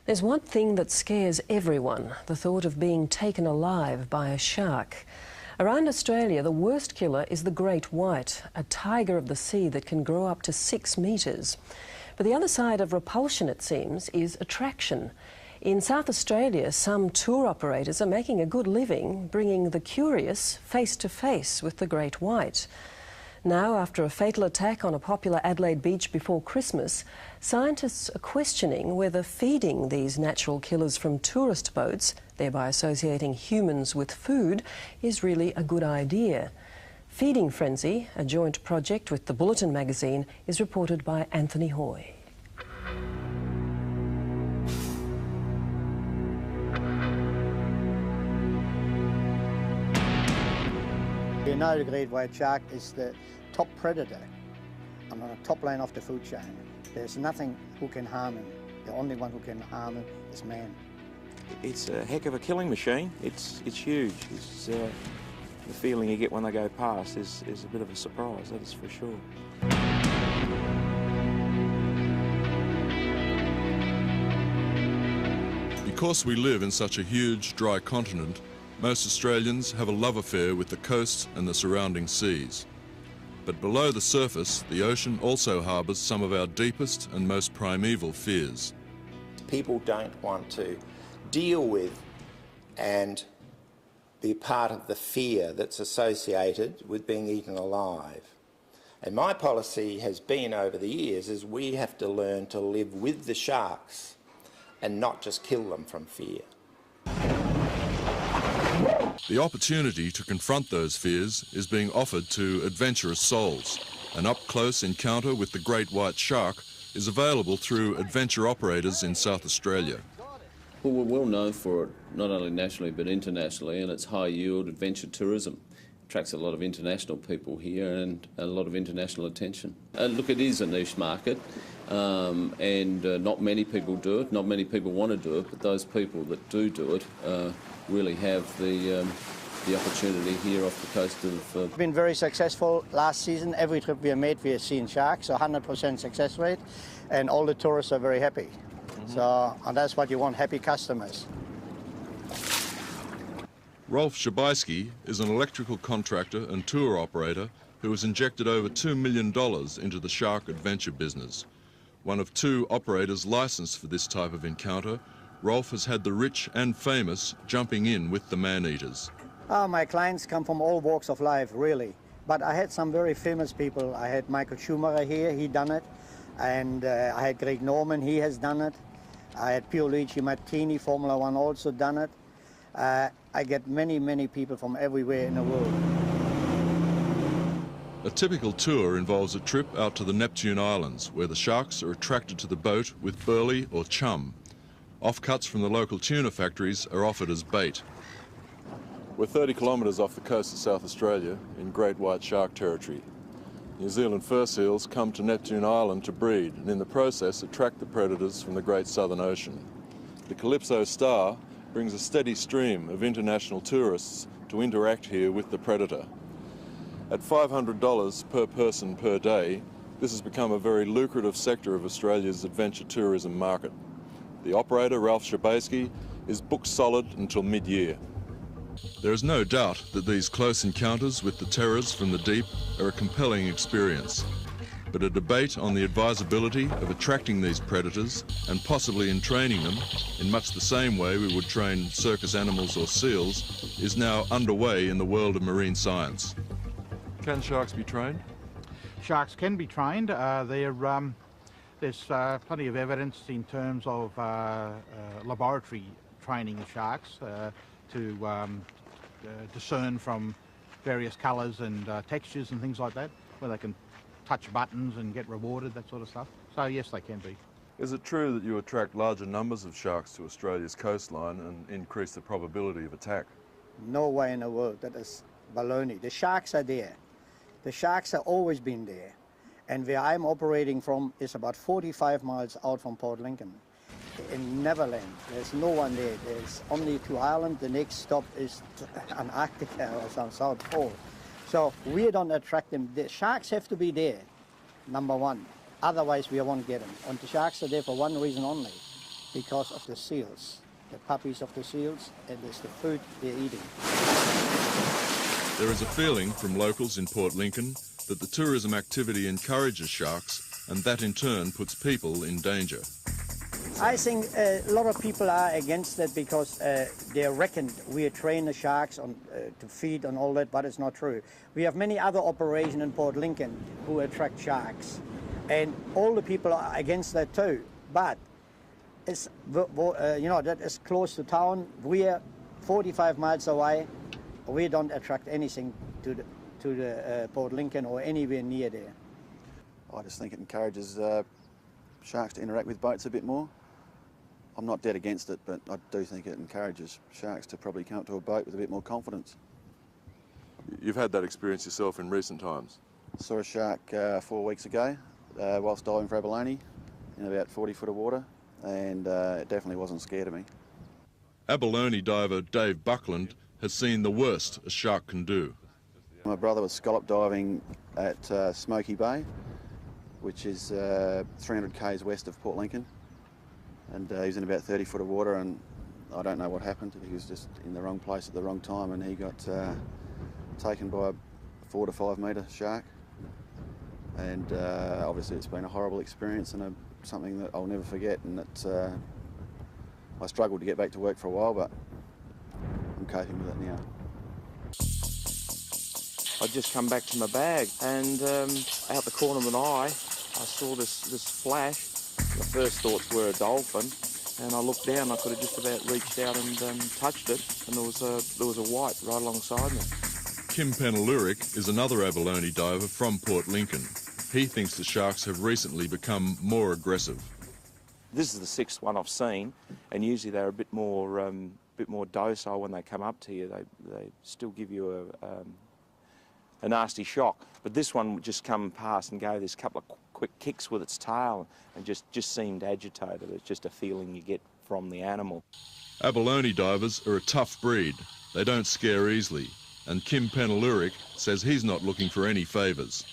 There's one thing that scares everyone, the thought of being taken alive by a shark. Around Australia, the worst killer is the great white, a tiger of the sea that can grow up to 6 metres. But the other side of repulsion, it seems, is attraction. In South Australia, some tour operators are making a good living bringing the curious face to face with the great white. Now, after a fatal attack on a popular Adelaide beach before Christmas, scientists are questioning whether feeding these natural killers from tourist boats, thereby associating humans with food, is really a good idea. Feeding Frenzy, a joint project with the Bulletin magazine, is reported by Anthony Hoy. You know the great white shark is the top predator on the top line of the food chain. There's nothing who can harm him. The only one who can harm him is man. It's a heck of a killing machine. It's huge. The feeling you get when they go past is a bit of a surprise, that is for sure. Because we live in such a huge, dry continent, most Australians have a love affair with the coast and the surrounding seas. But below the surface, the ocean also harbours some of our deepest and most primeval fears. People don't want to deal with and be part of the fear that's associated with being eaten alive. And my policy has been over the years is we have to learn to live with the sharks and not just kill them from fear. The opportunity to confront those fears is being offered to adventurous souls. An up-close encounter with the great white shark is available through adventure operators in South Australia. Well, we're well known for it, not only nationally but internationally, and it's high-yield adventure tourism. It attracts a lot of international people here and a lot of international attention. Look, it is a niche market, and not many people do it, not many people want to do it, but those people that do it really have the opportunity here off the coast of... Been very successful last season. Every trip we made, we have seen sharks, so 100% success rate, and all the tourists are very happy. So, and that's what you want, happy customers. Rolf Schabaisky is an electrical contractor and tour operator who has injected over $2 million into the shark adventure business. One of 2 operators licensed for this type of encounter, Rolf has had the rich and famous jumping in with the man-eaters. My clients come from all walks of life, really. But I had some very famous people. I had Michael Schumacher here, he done it. And I had Greg Norman, he has done it. I had Pierluigi Martini, Formula One, also done it. I get many, many people from everywhere in the world. A typical tour involves a trip out to the Neptune Islands, where the sharks are attracted to the boat with burley or chum. Offcuts from the local tuna factories are offered as bait. We're 30 kilometres off the coast of South Australia in great white shark territory. New Zealand fur seals come to Neptune Island to breed and in the process attract the predators from the Great Southern Ocean. The Calypso Star brings a steady stream of international tourists to interact here with the predator. At $500 per person per day, this has become a very lucrative sector of Australia's adventure tourism market. The operator, Rolf Schabaisky, is booked solid until mid-year. There is no doubt that these close encounters with the terrors from the deep are a compelling experience. But a debate on the advisability of attracting these predators and possibly in training them in much the same way we would train circus animals or seals is now underway in the world of marine science. Can sharks be trained? Sharks can be trained. There's plenty of evidence in terms of laboratory training of sharks to discern from various colours and textures and things like that, where they can touch buttons and get rewarded, that sort of stuff. So yes, they can be. Is it true that you attract larger numbers of sharks to Australia's coastline and increase the probability of attack? No way in the world. That is baloney. The sharks are there. The sharks have always been there. And where I'm operating from is about 45 miles out from Port Lincoln. In Neverland, there's no one there. There's only 2 islands. The next stop is Antarctica or some South Pole. So we don't attract them. The sharks have to be there, number one. Otherwise, we won't get them. And the sharks are there for one reason only, because of the seals, the puppies of the seals, and it's the food they're eating. There is a feeling from locals in Port Lincoln that the tourism activity encourages sharks, and that in turn puts people in danger. I think a lot of people are against that because they reckon we train the sharks on, to feed and all that, but it's not true. We have many other operations in Port Lincoln who attract sharks, and all the people are against that too. But it's, you know, that is close to town. We are 45 miles away. We don't attract anything to the Port Lincoln or anywhere near there. I just think it encourages sharks to interact with boats a bit more. I'm not dead against it, but I do think it encourages sharks to probably come up to a boat with a bit more confidence. You've had that experience yourself in recent times? Saw a shark 4 weeks ago whilst diving for abalone in about 40 foot of water, and it definitely wasn't scared of me. Abalone diver Dave Buckland has seen the worst a shark can do. My brother was scallop diving at Smoky Bay, which is 300 k's west of Port Lincoln, and he was in about 30 foot of water, and I don't know what happened. He was just in the wrong place at the wrong time, and he got taken by a 4 to 5 metre shark, and obviously it's been a horrible experience and something that I'll never forget, and that I struggled to get back to work for a while, but I'm coping with it now. I'd just come back to my bag, and out the corner of an eye, I saw this flash. The first thoughts were a dolphin, and I looked down. I could have just about reached out and touched it, and there was a white right alongside me. Kim Penaluric is another abalone diver from Port Lincoln. He thinks the sharks have recently become more aggressive. This is the 6th one I've seen, and usually they're a bit more docile when they come up to you. They still give you a nasty shock, but this one would just come past and go this couple of quick kicks with its tail and just seemed agitated. It's just a feeling you get from the animal. Abalone divers are a tough breed. They don't scare easily, and Kim Penaluric says he's not looking for any favours.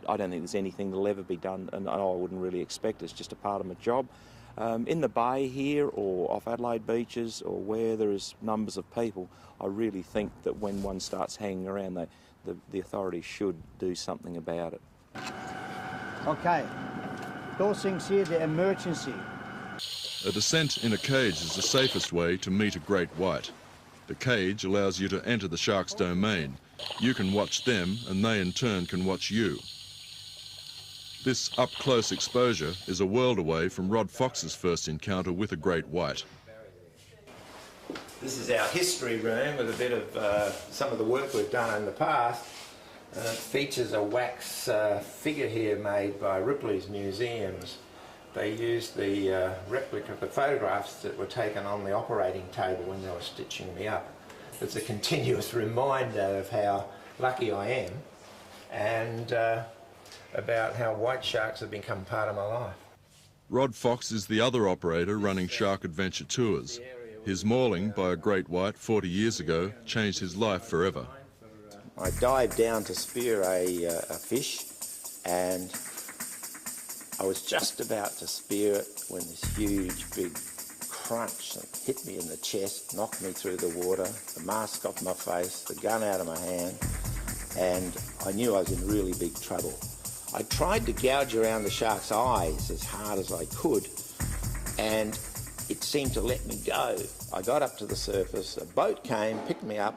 I don't think there's anything that'll ever be done, and I wouldn't really expect it. It's just a part of my job. In the bay here or off Adelaide beaches or where there is numbers of people, I really think that when one starts hanging around, the authorities should do something about it. Okay, those things here, the emergency. A descent in a cage is the safest way to meet a great white. The cage allows you to enter the shark's domain. You can watch them, and they in turn can watch you. This up-close exposure is a world away from Rod Fox's first encounter with a great white. This is our history room with a bit of some of the work we've done in the past. It features a wax figure here made by Ripley's Museums. They used the replica of the photographs that were taken on the operating table when they were stitching me up. It's a continuous reminder of how lucky I am and about how white sharks have become part of my life. Rod Fox is the other operator running Shark Adventure Tours. His mauling by a great white 40 years ago changed his life forever. I dived down to spear a fish, and I was just about to spear it when this huge big crunch hit me in the chest, knocked me through the water, the mask off my face, the gun out of my hand, and I knew I was in really big trouble. I tried to gouge around the shark's eyes as hard as I could, and it seemed to let me go. I got up to the surface, a boat came, picked me up,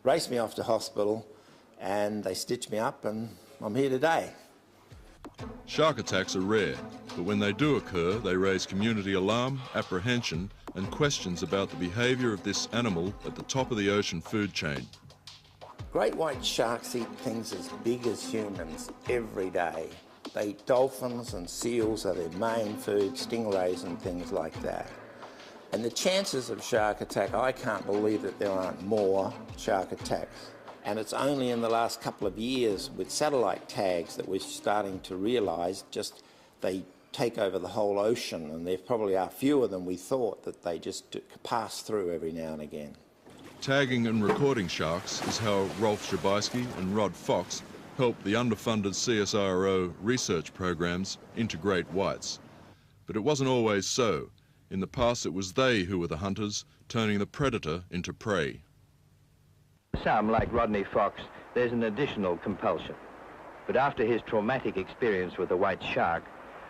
raced me off to hospital, and they stitched me up, and I'm here today. Shark attacks are rare, but when they do occur, they raise community alarm, apprehension, and questions about the behaviour of this animal at the top of the ocean food chain. Great white sharks eat things as big as humans every day. They eat dolphins and seals are their main food, stingrays and things like that. And the chances of shark attack, I can't believe that there aren't more shark attacks. And it's only in the last couple of years with satellite tags that we're starting to realise just they take over the whole ocean, and there probably are fewer than we thought, that they just pass through every now and again. Tagging and recording sharks is how Rolf Schabaisky and Rod Fox helped the underfunded CSIRO research programs integrate whites. But it wasn't always so. In the past, it was they who were the hunters, turning the predator into prey. Some, like Rodney Fox, there's an additional compulsion. But after his traumatic experience with the white shark,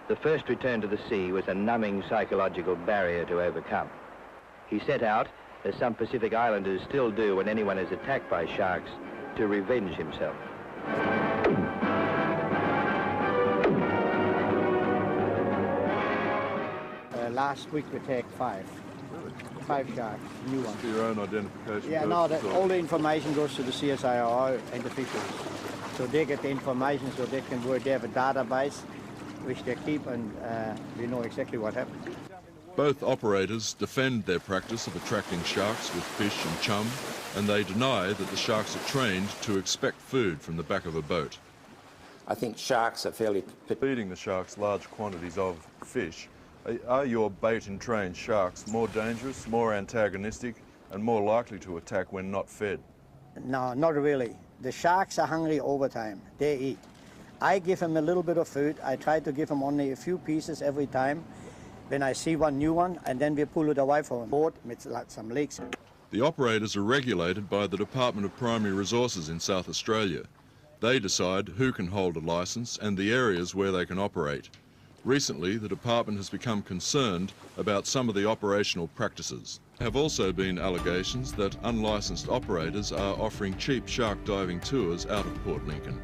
the first return to the sea was a numbing psychological barrier to overcome. He set out, as some Pacific Islanders still do when anyone is attacked by sharks, to revenge himself. Last week we tagged 5. Really? 5 sharks, new ones. For your own identification? Yeah, no, all the information goes to the CSIRO and the fisheries. So they get the information so they can work. They have a database which they keep, and we know exactly what happened. Both operators defend their practice of attracting sharks with fish and chum, and they deny that the sharks are trained to expect food from the back of a boat. I think sharks are fairly... Feeding the sharks large quantities of fish, are your bait and trained sharks more dangerous, more antagonistic, and more likely to attack when not fed? No, not really. The sharks are hungry over time. They eat. I give them a little bit of food. I try to give them only a few pieces every time when I see one new one, and then we pull it away from board with like some leaks. The operators are regulated by the Department of Primary Resources in South Australia. They decide who can hold a licence and the areas where they can operate. Recently, the department has become concerned about some of the operational practices. There have also been allegations that unlicensed operators are offering cheap shark diving tours out of Port Lincoln.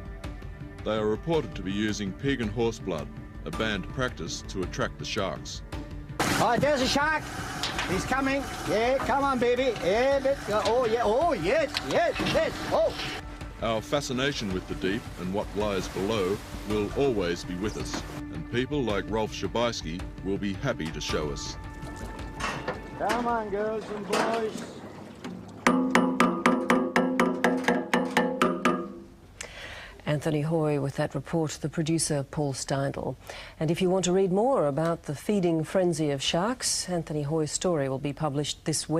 They are reported to be using pig and horse blood, a banned practice to attract the sharks. Oh, there's a shark. He's coming. Yeah, come on, baby. Yeah, oh, yeah. Oh, yes, yes, yes. Oh. Our fascination with the deep and what lies below will always be with us, and people like Rolf Schabaisky will be happy to show us. Come on, girls and boys. Anthony Hoy with that report, the producer Paul Steindl. And if you want to read more about the feeding frenzy of sharks, Anthony Hoy's story will be published this week.